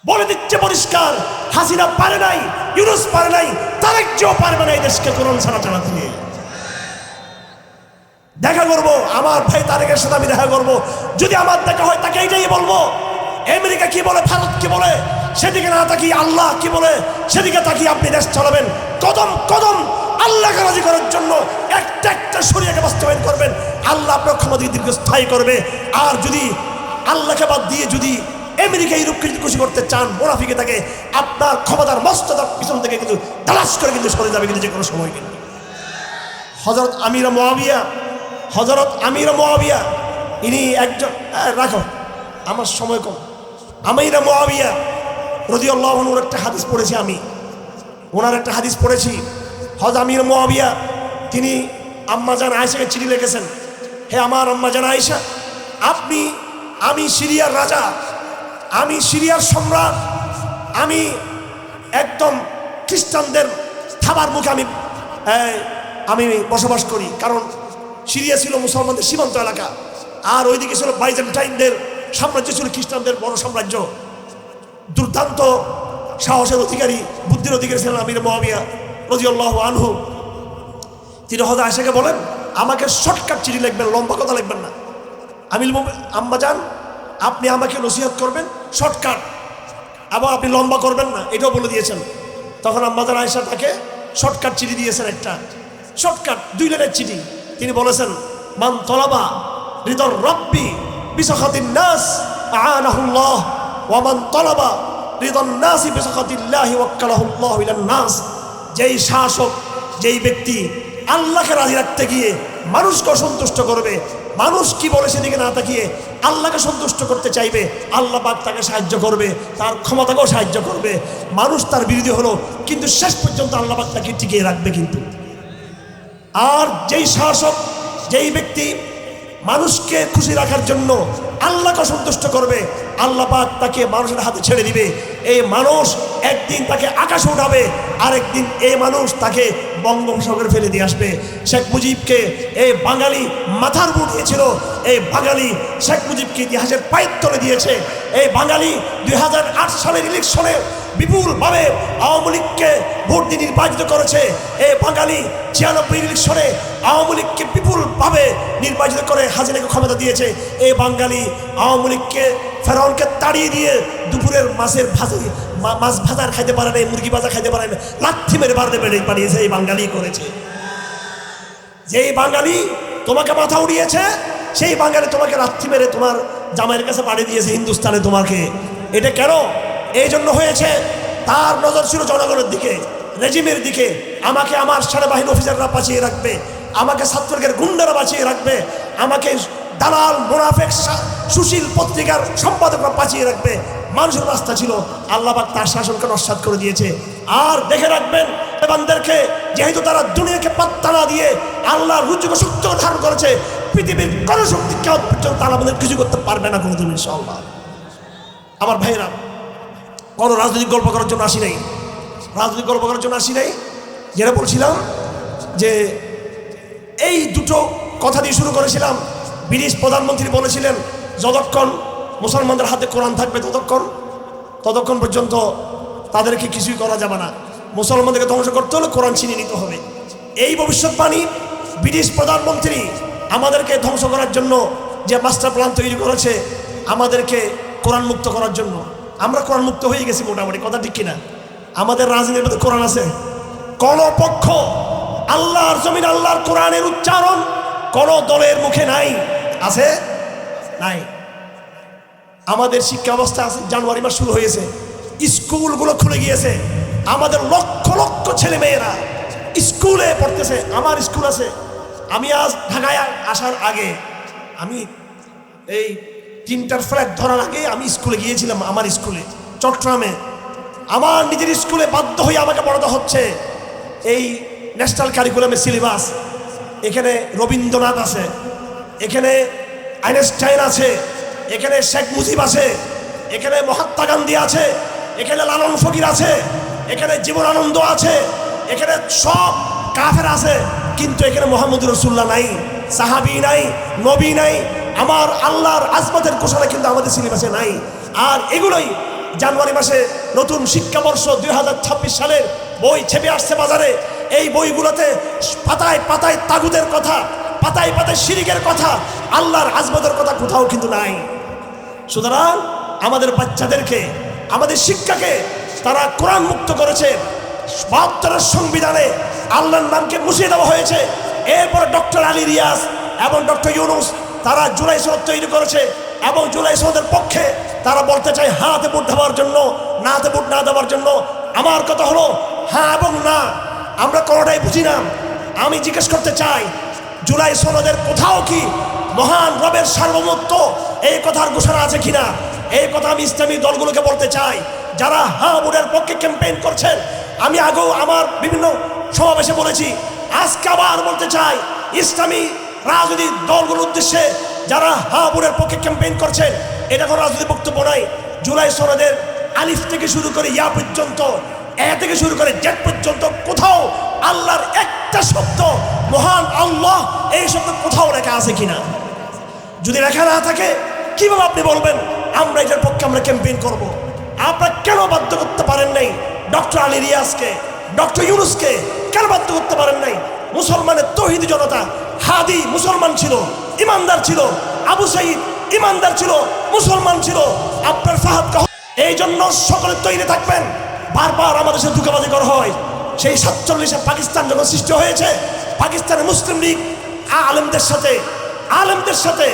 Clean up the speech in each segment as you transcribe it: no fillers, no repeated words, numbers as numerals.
বলে দিচ্ছে পরিষ্কার, হাসিনা পারে নাই, ইউনূস পারে নাই, তারেক জিয়াও পারবে না এই দেশকে কোরআন ছাড়া চালাতে। দেখা করবো আমার ভাই তারেকের সাথে, আমি দেখা করবো। যদি আমার দেখা হয় তাকে এইটাই বলবো, আমেরিকা কি বলে, ভারত কি বলে, সেদিকে না তাকিয়ে আল্লাহ কি বলে সেদিকে তাকিয়ে আপনি দেশ চালাবেন। কদম কদম আল্লাহকে রাজি করার জন্য একটা একটা শরীয়তকে বাস্তবায়ন করবেন, আল্লাহ আপনার ক্ষমতাকে দীর্ঘস্থায়ী করবে। আর যদি আল্লাহকে বাদ দিয়ে যদি আমেরিকা ইউরোপকে যদি খুশি করতে চান, মুনাফিকে থাকে, আপনার ক্ষমতার মস্ততার পিছন থেকে কিন্তু তালাশ করে কিন্তু সরে যাবে কিন্তু যে কোনো সময়। কিন্তু হযরত আমির মুআবিয়া ইনি একজন, রাখো আমার সময় কম, আমির মুআবিয়া রাদিয়াল্লাহু আনহুর একটা হাদিস পড়েছি আমি, ওনার একটা হাদিস পড়েছি। হযরত আমির মুআবিয়া তিনি আম্মাজান আয়েশাকে চিঠি লিখেছেন, হে আমার আম্মাজান আয়েশা, আমি সিরিয়ার রাজা, আমি সিরিয়ার সম্রাট, আমি একদম খ্রিস্টানদের থাবার মুখে আমি বসবাস করি। কারণ সিরিয়া ছিল মুসলমানদের সীমান্ত এলাকা, আর ওইদিকে ছিল বাইজেন্টাইনদের সাম্রাজ্য, ছিল খ্রিস্টানদের বড় সাম্রাজ্য। দুর্দান্ত সাহসের অধিকারী, বুদ্ধির অধিকারী ছিলেন আমির মুআবিয়া রাদিয়াল্লাহু আনহু। তিনি হযরত আয়েশাকে বলেন, আমাকে শর্টকাট চিঠি লিখবেন, লম্বা কথা লিখবেন না। আম্মাজান আপনি আমাকে নসিহত করবেন শর্টকাট, এবং আপনি লম্বা করবেন না, এটাও বলে দিয়েছেন। তখন আম্মাজান আয়েশা তাকে শর্টকাট চিঠি দিয়েছেন, একটা শর্টকাট 2 লাইনের চিঠি। তিনি বলেছেন, মান তলাবা রিদার রাব্বি বিসাখাতিন নাস আ'ানাহুল্লাহ ওয়া মান তলাবা রিদান নাসি বিসাখাতিল্লাহি ওয়াক্কালাহুল্লাহু ইলান নাস। যেই শাসক, যেই ব্যক্তি আল্লাহকে রাজি রাখতে গিয়ে মানুষকে সন্তুষ্ট করবে, মানুষ কি বলে সেদিকে না তাকিয়ে আল্লাহকে সন্তুষ্ট করতে চাইবে, আল্লাহ পাক তাকে সাহায্য করবে, তার ক্ষমতাকেও সাহায্য করবে। মানুষ তার বিরোধী হলো, কিন্তু শেষ পর্যন্ত আল্লাহ পাক তাকে টিকিয়ে রাখবে। কিন্তু আর যেই শাসক, যেই ব্যক্তি মানুষকে খুশি রাখার জন্য আল্লাহকে সন্তুষ্ট করবে, আল্লাহ পাক তাকে মানুষের হাতে ছেড়ে দিবে। এই মানুষ একদিন তাকে আকাশে উঠাবে, আরেকদিন এই মানুষ তাকে বঙ্গোপসাগরে ফেলে দিয়ে আসবে। শেখ মুজিবকে এই বাঙালি মাথার উপর দিয়েছিল, এই বাঙালি শেখ মুজিবকে ইতিহাসের পায়ের তলে দিয়েছে। এই বাঙালি 2008 সালের ইলেকশনে বিপুলভাবে আওয়ামী লীগকে ভোট দিয়ে নির্বাচিত করেছে। এই বাঙালি 96 ইলেকশনে আওয়ামী লীগকে বিপুলভাবে নির্বাচিত করে হাসিনাকে ক্ষমতা দিয়েছে। এই বাঙালি আওয়ামী লীগকে, ফেরাউনকে তাড়িয়ে দিয়ে দুপুরের মাছ ভাজার খাইতে পারে না, মুরগি ভাজা খাইতে পারে না, লাথি মেরে বেড়ে পাঠিয়েছে। এই বাঙালি করেছে। যেই বাঙালি তোমাকে মাথা উড়িয়েছে, সেই বাঙালি তোমাকে লাথি মেরে তোমার জামাইয়ের কাছে পাঠিয়ে দিয়েছে হিন্দুস্তানে তোমাকে। এটা কেন? এই জন্য হয়েছে, তার নজর ছিল জনগণের দিকে, রেজিমের দিকে। আমাকে আমার সেনাবাহিনী অফিসাররা বাঁচিয়ে রাখবে, আমাকে ছাত্রলীগের গুন্ডারা বাঁচিয়ে রাখবে, আমাকে দালাল মুনাফিক সুশীল পত্রিকার সম্পাদকরা বাঁচিয়ে রাখবে। মানুষের রাস্তা ছিল, আল্লাহ পাক তার শাসনকে নস্যাৎ করে দিয়েছে। আর দেখে রাখবেন তালেবানদেরকে, যেহেতু তারা দুনিয়াকে পাত্তা না দিয়ে আল্লাহর রুজুকে শক্ত ধারণ করেছে, পৃথিবীর কোনো শক্তি কেউ পর্যন্ত তালেবানদের কিছু করতে পারবে না কোনোদিন ইনশাআল্লাহ। আমার ভাইরা, কোনো রাজনৈতিক গল্প করার জন্য আসি নাই, রাজনৈতিক গল্প করার জন্য আসি নাই। যেটা বলছিলাম যে এই দুটো কথা দিয়ে শুরু করেছিলাম। ব্রিটিশ প্রধানমন্ত্রী বলেছিলেন, যতক্ষণ মুসলমানদের হাতে কোরআন থাকবে ততক্ষণ পর্যন্ত তাদেরকে কিছুই করা যাবে না। মুসলমানদেরকে ধ্বংস করতে হলে কোরআন ছিনিয়ে নিতে হবে। এই ভবিষ্যৎবাণী ব্রিটিশ প্রধানমন্ত্রী আমাদেরকে ধ্বংস করার জন্য যে মাস্টার প্ল্যান তৈরি করেছে, আমাদেরকে কোরআন মুক্ত করার জন্য। আমরা কোরআন মুক্ত হয়ে গেছি মোটামুটি, কথা ঠিক কিনা? আমাদের রাজনীতির মধ্যে কোরআন আছে। কোন পক্ষ আল্লাহর জমিন, আল্লাহর কোরআনের উচ্চারণ কোন দলের মুখে নাই, আছে? নাই। আমাদের শিক্ষা ব্যবস্থা আছে, জানুয়ারি মাস শুরু হয়েছে, স্কুলগুলো খুলে গিয়েছে, আমাদের লক্ষ লক্ষ ছেলে মেয়েরা স্কুলে পড়তেছে। আমার স্কুল আছে। আমি আজ ঢাকায় আসার আগে, আমি এই 3টার ফ্ল্যাট ধরার আগে আমি স্কুলে গিয়েছিলাম। আমার স্কুলে চট্টগ্রামে, আমার নিজের স্কুলে বাধ্য হয়ে আমাকে পড়াতে হচ্ছে এই ন্যাশনাল কারিকুলামের সিলেবাস। এখানে রবীন্দ্রনাথ আছে, এখানে আইনস্টাইন আছে, এখানে শেখ মুজিব আছে, এখানে মহাত্মা গান্ধী আছে, এখানে লালন ফকির আছে, এখানে জীবনানন্দ আছে, এখানে সব কাফের আছে, কিন্তু এখানে মুহাম্মদুর রাসূলুল্লাহ নাই, সাহাবী নাই, নবী নাই, আমার আল্লাহর আজমতের ঘোষণা কিন্তু আমাদের সিলেবাসে নাই। আর এগুলোই জানুয়ারি মাসে নতুন শিক্ষাবর্ষ 2026 সালের বই ছেপে আসছে বাজারে। এই বইগুলোতে পাতায় পাতায় তাগুদের কথা, পাতায় পাতায় শিরিকের কথা, আল্লাহর আজমতের কথা কোথাও কিন্তু নাই। সুতরাং আমাদের বাচ্চাদেরকে, আমাদের শিক্ষাকে তারা কোরআন মুক্ত করেছে। ৭২ সংবিধানে আল্লাহর নামকে মুছিয়ে দেওয়া হয়েছে। এরপর ডক্টর আলী রিয়াজ এবং ডক্টর ইউনুস তারা জুলাই সনদ তৈরি করেছে এবং জুলাই সনদের পক্ষে তারা বলতে চায় হাতে ভোট দেওয়ার জন্য, নাতে ভোট না দেওয়ার জন্য। আমার কথা হলো হ্যাঁ এবং না, আমরা কোনোটাই বুঝি না। আমি জিজ্ঞেস করতে চাই, জুলাই সনদের কোথাও কি মহান রবের সার্বভৌমত্ব এই কথার ঘোষণা আছে কিনা? এই কথা আমি ইসলামী দলগুলোকে বলতে চাই, যারা হ্যাঁ ভোটের পক্ষে ক্যাম্পেইন করছেন। আমি আগেও আমার বিভিন্ন সমাবেশে বলেছি, আজকে আবার বলতে চাই, ইসলামী রাজনৈতিক দলগুলোর উদ্দেশ্যে যারা হ্যাঁ ভোটের পক্ষে ক্যাম্পেইন করছেন, এটা কোনো রাজনৈতিক বক্তব্য নয়। জুলাই সনদের আলিফ থেকে শুরু করে ইয়া পর্যন্ত, এ থেকে শুরু করে জেড পর্যন্ত কোথাও আল্লাহর একটা শব্দ, মহান আল্লাহ, এই শব্দ কোথাও লেখা আছে কিনা? যদি লেখা না থাকে কিভাবে আপনি বলবেন আমরা এটার পক্ষে আমরা ক্যাম্পেইন করব? আপনারা কেন বাধ্য করতে পারেন নাই ডক্টর আলী রিয়াজকে, ডক্টর ইউনুসকে? কেন বাধ্য করতে পারেন নাই? মুসলমানের তৌহিদি জনতা, হাদি মুসলমান ছিল, ইমানদার ছিল। আবু সাইদ ইমানদার ছিল, মুসলমান ছিল। আপনার ফাহাদ এই জন্য সকলে তৈরি থাকবেন। বারবার আমাদের সাথে ধোঁকাবাজি করা হয়। সেই 47-এ পাকিস্তান যখন সৃষ্টি হয়েছে, পাকিস্তানের মুসলিম লীগ আলেমদের সাথে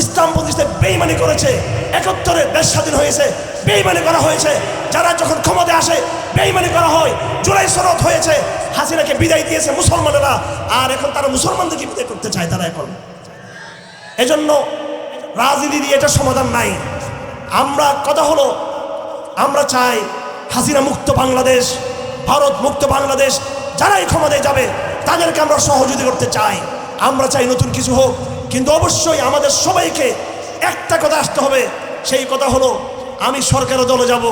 ইসলাম প্রতিষ্ঠায় বেইমানি করেছে। 71-এ দেশ স্বাধীন হয়েছে, বেইমানি করা হয়েছে। যারা যখন ক্ষমতায় আসে বেইমানি করা হয়। জুলাই সনদ হয়েছে, হাসিনাকে বিদায় দিয়েছে মুসলমানেরা, আর এখন তারা মুসলমানদেরকে বিদায় করতে চায়। তারা এখন এজন্য রাজনীতি দিয়ে এটা সমাধান নাই। আমরা কথা হলো, আমরা চাই হাসিনা মুক্ত বাংলাদেশ, ভারত মুক্ত বাংলাদেশ। যারাই ক্ষমতায় যাবে তাদেরকে আমরা সহযোগিতা করতে চাই। আমরা চাই নতুন কিছু হোক, কিন্তু অবশ্যই আমাদের সবাইকে একটা কথা আসতে হবে। সেই কথা হলো, আমি সরকারের দলে যাব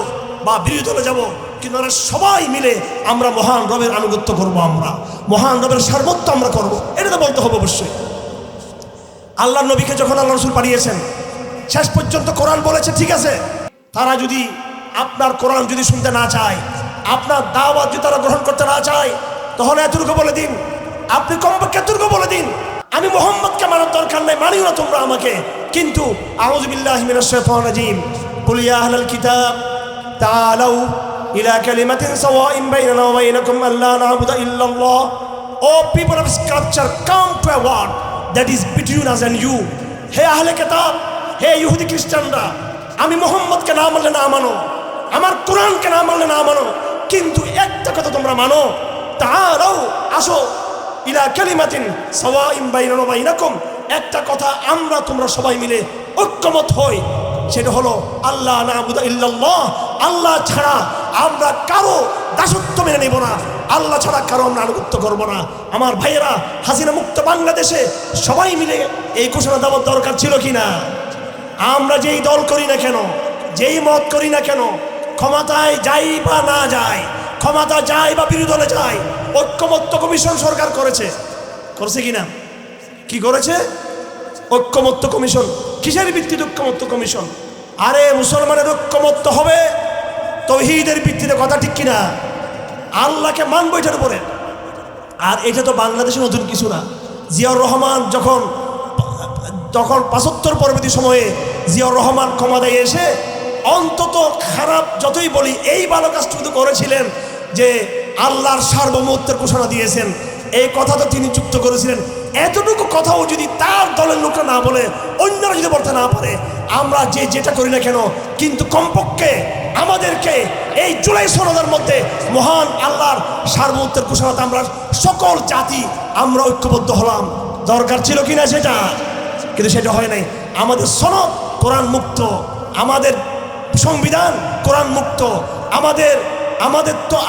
বা বিরোধী দলে যাব, কিন্তু আমরা সবাই মিলে আমরা মহান রবের আনুগত্য করব, আমরা মহান রবের সার্বত্ব আমরা করব, এটা তো বলতে হবে অবশ্যই। আল্লাহ নবীকে যখন আল্লাহ রসুল পাঠিয়েছেন, শেষ পর্যন্ত কোরআন বলেছে ঠিক আছে, তারা যদি আপনার কোরআন যদি শুনতে না চায়, আপনার দাওয়াত যদি তারা গ্রহণ করতে না চায়, তাহলে এতটুকু বলে দিন, আপনি কমপক্ষে এতটুকু বলে দিন, আমি মোহাম্মদকে মানার দরকার নাই, মানিও না তোমরা আমাকে, কিন্তু আউযু বিল্লাহি মিনাশ শাইতানির রাজিম, কুল ইয়া আহলাল কিতাব তাআলাউ ইলা কালিমাতিন সাওয়াইন বাইনানা ওয়া বাইনাকুম আল্লা না'বুদা ইল্লাল্লাহ। O people of scripture, come to a word that is between us and you. হে আহলে কিতাব, হে ইহুদি খ্রিস্টানরা, আমি মোহাম্মদকে না মানলে না মানো, আমার কোরআনকে না মানলে না মানো, কিন্তু একটা কথা তোমরা মানো, তাআলাউ আসো, ইলা কালিমাতিন সাওয়াইন বাইনানা ওয়া বাইনাকুম, একটা কথা আমরা তোমরা সবাই মিলে ঐক্যমত হই, সেটা হলো আল্লাহ না'বুদা ইল্লাল্লাহ, আল্লাহ ছাড়া আমরা কারো দাসত্ব মেনে নেব না, আল্লাহ ছাড়া কারো আমরা আনুগত্য করবো না। আমার ভাইয়েরা, হাসিনা মুক্ত বাংলাদেশে সবাই মিলে এই ঘোষণা দেওয়ার দরকার ছিল কিনা? আমরা যেই দল করি না কেন, যেই মত করি না কেন, ক্ষমতায় যাই বা না যায়, ক্ষমতা যায় বা বিরোধী দলে যায়, ঐক্যমত্য কমিশন সরকার করেছে কিনা? কি করেছে? ঐক্যমত্য কমিশন। কিসের ভিত্তিতে ঐক্যমত্য কমিশন? আরে মুসলমানের ঐক্যমত্য হবে তৌহিদের ভিত্তিতে, কথা ঠিক কিনা? আল্লাহকে মানবো এটার উপরে। আর এটা তো বাংলাদেশে নতুন কিছু না। জিয়াউর রহমান যখন ৭৫ পরবর্তী সময়ে জিয়াউর রহমান ক্ষমতায় এসে অন্তত খারাপ যতই বলি, এই ভালো কাজ শুধু করেছিলেন যে আল্লাহর সার্বভৌমত্বের ঘোষণা দিয়েছেন, এই কথা তো তিনি যুক্ত করেছিলেন। এতটুকু কথাও যদি তার দলের লোকরা না বলে, অন্যরা যদি বলতে না পারে, আমরা যেটা করি না কেন, কিন্তু কমপক্ষে আমাদেরকে এই জুলাই সনদের মধ্যে মহান আল্লাহর সার্বভৌমত্বের ঘোষণাতে আমরা সকল জাতি আমরা ঐক্যবদ্ধ হলাম। দরকার ছিল কিনা সেটা? কিন্তু সেটা হয় নাই। আমাদের সনদ কোরআন মুক্ত, আমাদের সংবিধান কোরআন মুক্ত,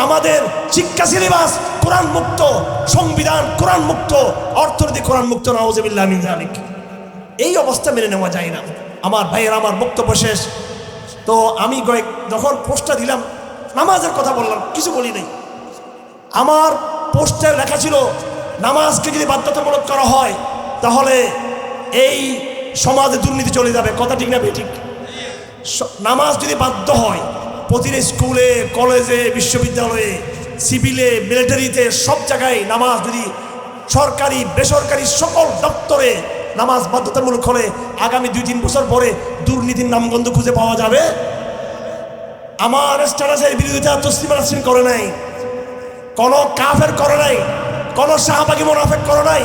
আমাদের শিক্ষা সিলেবাস কোরআন মুক্ত, সংবিধান কোরআন মুক্ত, অর্থনীতি কোরআন মুক্ত। নাউযুবিল্লাহি মিন যালিক। এই অবস্থা মেনে নেওয়া যায় না। আমার ভাইয়ের, আমার বক্তব্য শেষ। তো আমি যখন পোস্টটা দিলাম, নামাজের কথা বললাম, কিছু বলি নাই। আমার পোস্টে লেখা ছিল, নামাজকে যদি বাধ্যতামূলক করা হয় তাহলে এই সমাজে দুর্নীতি চলে যাবে। কথা ঠিক না? ঠিক। নামাজ যদি বাধ্য হয়, প্রতিটি স্কুলে, কলেজে, বিশ্ববিদ্যালয়ে, সিভিলে, মিলিটারিতে সব জায়গায় নামাজ যদি সরকারি বেসরকারি সকল দপ্তরে নামাজ বাধ্যতামূলক হলে আগামী 2-3 বছর পরে দুর্নীতির নামগন্ধ খুঁজে পাওয়া যাবে। আমার স্ট্যাটাসের বিরোধিতা তসলিমা নাসরিন করে নাই, কোন কাফের করে নাই, কোন সাহাবাগী মুনাফিক করে নাই।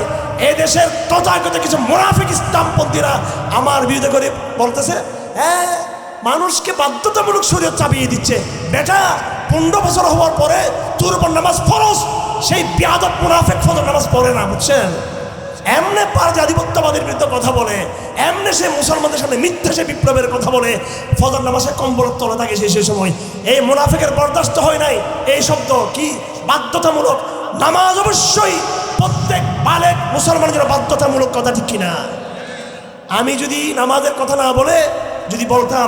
এই দেশের তথাগত কিছু মুনাফিক ইসলামপন্থীরা আমার বিরুদ্ধে করে বলতেছে, হ্যাঁ মানুষকে বাধ্যতামূলক শরীয়ত চাপিয়ে দিচ্ছে। বেটা 15 বছর হওয়ার পরে তোর উপর নামাজ ফরজ, সেই বেয়াদব মুনাফিক ফজর নামাজ পড়ে না, বুঝছেন? এমনে পার আধিপত্যবাদের বিরুদ্ধে কথা বলে, এমনে সে মুসলমানদের সামনে মিথ্যা সে বিপ্লবের কথা বলে, ফজর নামাজে কম্বলের তলে থাকে সেই সময়। এই মুনাফিকের বরদাস্ত হয় নাই এই শব্দ কি বাধ্যতামূলক নামাজ। অবশ্যই প্রত্যেক বালেক মুসলমানের জন্য বাধ্যতামূলক, কথা ঠিক কিনা? আমি যদি নামাজের কথা না বলে যদি বলতাম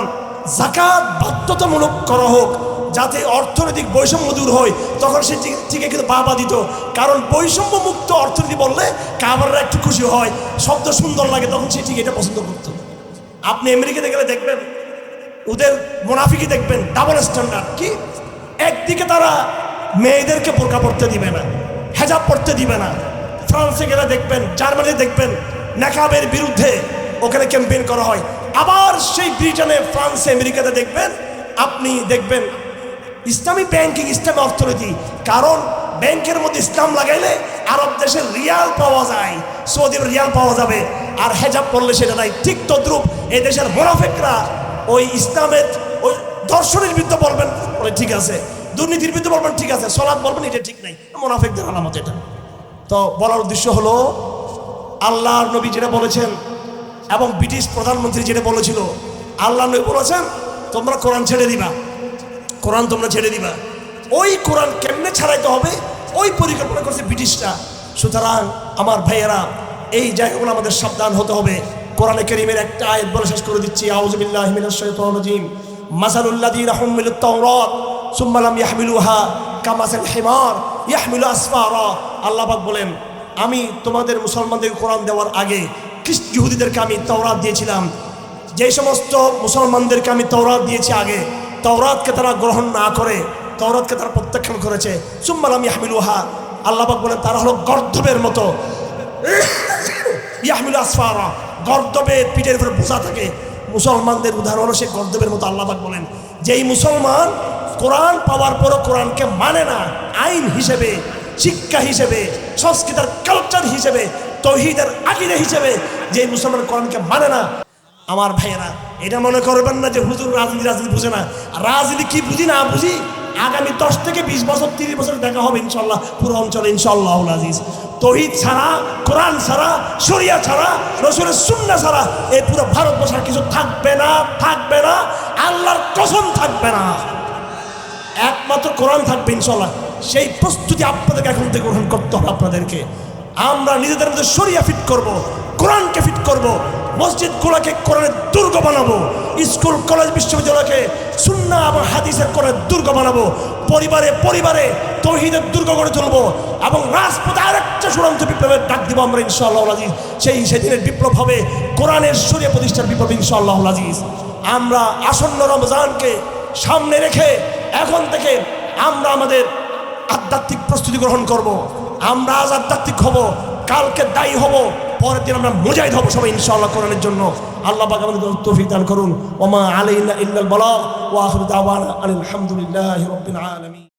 যাকাত বাধ্যতামূলক করা হোক যাতে অর্থনৈতিক বৈষম্য দূর হয়, তখন সে ঠিকই কিন্তু বাবা দিত। কারণ বৈষম্য মুক্ত অর্থনীতি বললে কাবাররা একটু খুশি হয়, শব্দ সুন্দর লাগে, তখন সে ঠিক এটা পছন্দ করতো। আপনি আমেরিকাতে গেলে দেখবেন ওদের মুনাফিকি দেখবেন ডাবল স্ট্যান্ডার্ড। কি একদিকে তারা মেয়েদেরকে বোরকা পড়তে দিবে না, হেজাব পড়তে দিবে না। ফ্রান্সে গেলে দেখবেন, জার্মানিতে দেখবেন নেকাবের বিরুদ্ধে ওখানে ক্যাম্পেইন করা হয়। আবার সেই ব্রিটেনে, ফ্রান্সে, আমেরিকাতে দেখবেন আপনি দেখবেন ইসলামী ব্যাংকিং, ইসলামী অর্থনীতি। কারণ ব্যাংকের মধ্যে ইসলাম লাগাইলে আরব দেশের রিয়াল পাওয়া যায়, সৌদি রিয়াল পাওয়া যাবে, আর হেজাব পড়লে সেটা নাই। ঠিক তদ্রুপ এই দেশের মুনাফিকরা ওই ইসলামের ওই দর্শনের বিরুদ্ধে বলবেন, বলে ঠিক আছে, দুর্নীতির বিরুদ্ধে বলবেন ঠিক আছে, সলাৎ বলবেন এটা ঠিক নাই, মুনাফিকদের আলামত এটা। তো বলার উদ্দেশ্য হলো আল্লাহর নবী যেটা বলেছেন এবং ব্রিটিশ প্রধানমন্ত্রী যেটা বলেছিল, আল্লাহ নবী বলেছেন তোমরা কোরআন ছেড়ে দিবা, কোরআন তোমরা ছেড়ে দিবা। ওই কোরআন কেমনে ছাড়াইতে হবে ওই পরিকল্পনা করছে ব্রিটিশরা। সুতরাং আমার ভাইয়েরা, এই জায়গাগুলো আমাদের সাবধান হতে হবে। কোরআনে কারীমের একটা আয়াত বলে শেষ করে দিচ্ছি, আউযু বিল্লাহি মিনাশ শাইতানির রাজিম। মাসালুল্লাযীনা হুমিলুত তাওরাত সুম্মা লাম ইয়াহমিলুহা কামাসাল হিমার ইয়াহমিলু আসফারা। আল্লাহ পাক বলেন, আমি তোমাদের মুসলমানদেরকে কোরআন দেওয়ার আগে ইহুদিদেরকে আমি তাওরাত দিয়েছিলাম। যে সমস্ত মুসলমানদেরকে আমি তাওরাত দিয়েছি আগে, তাওরাতকে তারা গ্রহণ না করে, তাওরাতকে তারা প্রত্যাখ্যান করেছে। সুম্মা লাম ইয়াহমিলুহা, আল্লাহ পাক বলেন তারা হলো গর্দবের মতো। ইয়াহমিলু আসফারা, গর্দবের পিঠের উপরে বোঝা থাকে। মুসলমানদের উদাহরণ হলো সে গর্দবের মতো। আল্লাহ পাক বলেন যেই মুসলমান কোরআন পাওয়ার পরও কোরআনকে মানে না, আইন হিসেবে, শিক্ষা হিসেবে, সংস্কৃতির কালচার হিসেবে, তৌহিদের আকীদা হিসেবে যে মুসলমান কোরআনকে মানে না, আমার ভাইয়েরা এটা মনে করবেন না যে হুজুর রাজনীতি বুঝে না। রাজনীতি কি বুঝি না বুঝি, আগামী 10 থেকে 20 বছর 30 বছর দেখা হবে ইনশাল্লাহ পুরো অঞ্চলে, ইনশাআল্লাহ আজিজ। তৌহিদ ছাড়া, কোরআন ছাড়া, শরিয়া ছাড়া, রাসূলের সুন্নাহ ছাড়া এই পুরো ভারতবর্ষের কিছু থাকবে না, থাকবে না, আল্লাহর কসম থাকবে না। একমাত্র কোরআন থাকবে ইনশাআল্লাহ। সেই প্রস্তুতি আপনাদেরকে এখন থেকে গ্রহণ করতে হবে। আপনাদেরকে আমরা নিজেদের মধ্যে শরিয়া ফিট করব, কোরআনকে ফিট করব, মসজিদগুলোকে কোরআনের দুর্গ বানাবো, স্কুল কলেজ বিশ্ববিদ্যালয়কে সুন্নাহ এবং হাদিসের কোরআনের দুর্গ বানাবো, পরিবারে পরিবারে তৌহিদের দুর্গ গড়ে তুলবো, এবং রাজপথে আরেকটা চূড়ান্ত বিপ্লবের ডাক দিব আমরা ইনশাআল্লাহ আজিজ। সেদিনের বিপ্লব হবে কোরআনের শরিয়া প্রতিষ্ঠার বিপ্লব ইনশাআল্লাহ আজিজ। আমরা আসন্ন রমজানকে সামনে রেখে এখন থেকে আমরা আমাদের আধ্যাত্মিক প্রস্তুতি গ্রহণ করব। আমরা আজ আধ্যাত্মিক হব, কালকে দায়ী হব, পরের দিন আমরা মুজাহিদ হব সবাই ইনশাআল্লাহ কোরআনের জন্য। আল্লাহ পাক আমাদের তৌফিক দান করুন। ওয়া মা আলাইনা ইল্লাল বালাগ ওয়া আখিরু দাওয়ানা আলহামদুলিল্লাহি রাব্বিল আলামিন।